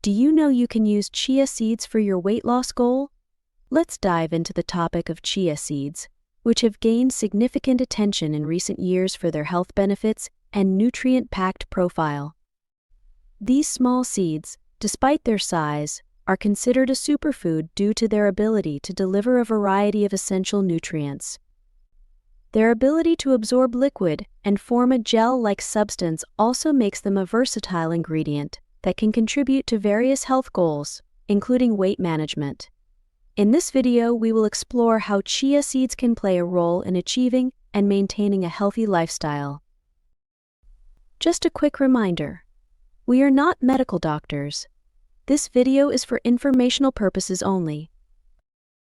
Do you know you can use chia seeds for your weight loss goal? Let's dive into the topic of chia seeds, which have gained significant attention in recent years for their health benefits and nutrient-packed profile. These small seeds, despite their size, are considered a superfood due to their ability to deliver a variety of essential nutrients. Their ability to absorb liquid and form a gel-like substance also makes them a versatile ingredient that can contribute to various health goals, including weight management. In this video, we will explore how chia seeds can play a role in achieving and maintaining a healthy lifestyle. Just a quick reminder, we are not medical doctors. This video is for informational purposes only.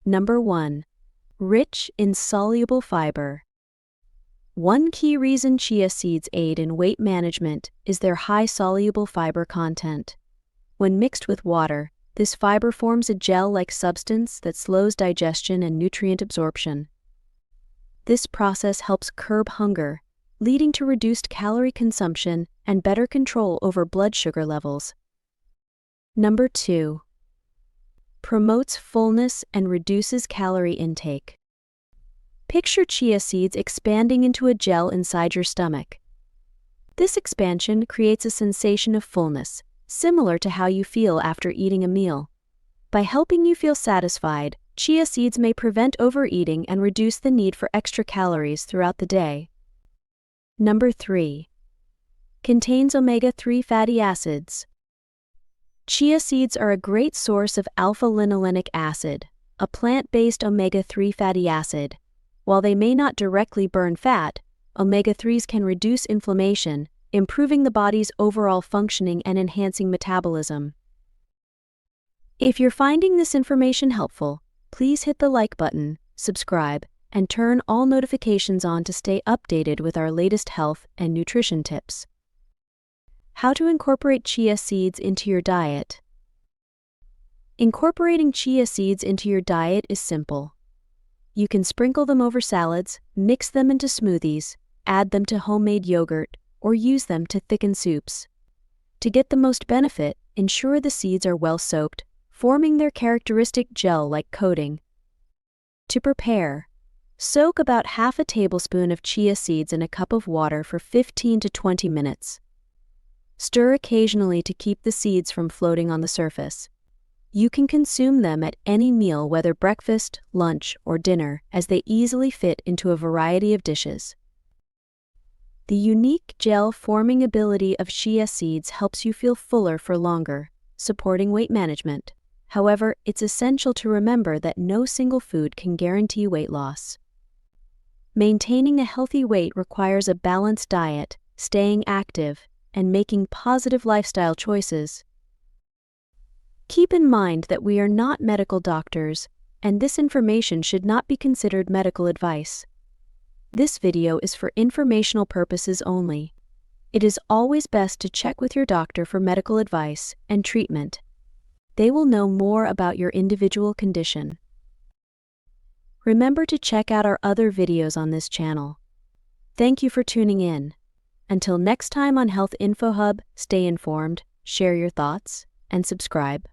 Number 1. Rich in soluble fiber. One key reason chia seeds aid in weight management is their high soluble fiber content. When mixed with water, this fiber forms a gel-like substance that slows digestion and nutrient absorption. This process helps curb hunger, leading to reduced calorie consumption and better control over blood sugar levels. Number 2. Promotes fullness and reduces calorie intake. Picture chia seeds expanding into a gel inside your stomach. This expansion creates a sensation of fullness, similar to how you feel after eating a meal. By helping you feel satisfied, chia seeds may prevent overeating and reduce the need for extra calories throughout the day. Number 3. Contains omega-3 fatty acids. Chia seeds are a great source of alpha-linolenic acid, a plant-based omega-3 fatty acid. While they may not directly burn fat, omega-3s can reduce inflammation, improving the body's overall functioning and enhancing metabolism. If you're finding this information helpful, please hit the like button, subscribe, and turn all notifications on to stay updated with our latest health and nutrition tips. How to incorporate chia seeds into your diet. Incorporating chia seeds into your diet is simple. You can sprinkle them over salads, mix them into smoothies, add them to homemade yogurt, or use them to thicken soups. To get the most benefit, ensure the seeds are well soaked, forming their characteristic gel-like coating. To prepare, soak about half a tablespoon of chia seeds in a cup of water for 15 to 20 minutes. Stir occasionally to keep the seeds from floating on the surface. You can consume them at any meal, whether breakfast, lunch, or dinner, as they easily fit into a variety of dishes. The unique gel-forming ability of chia seeds helps you feel fuller for longer, supporting weight management. However, it's essential to remember that no single food can guarantee weight loss. Maintaining a healthy weight requires a balanced diet, staying active, and making positive lifestyle choices. Keep in mind that we are not medical doctors, and this information should not be considered medical advice. This video is for informational purposes only. It is always best to check with your doctor for medical advice and treatment. They will know more about your individual condition. Remember to check out our other videos on this channel. Thank you for tuning in. Until next time on Health Info Hub, stay informed, share your thoughts, and subscribe.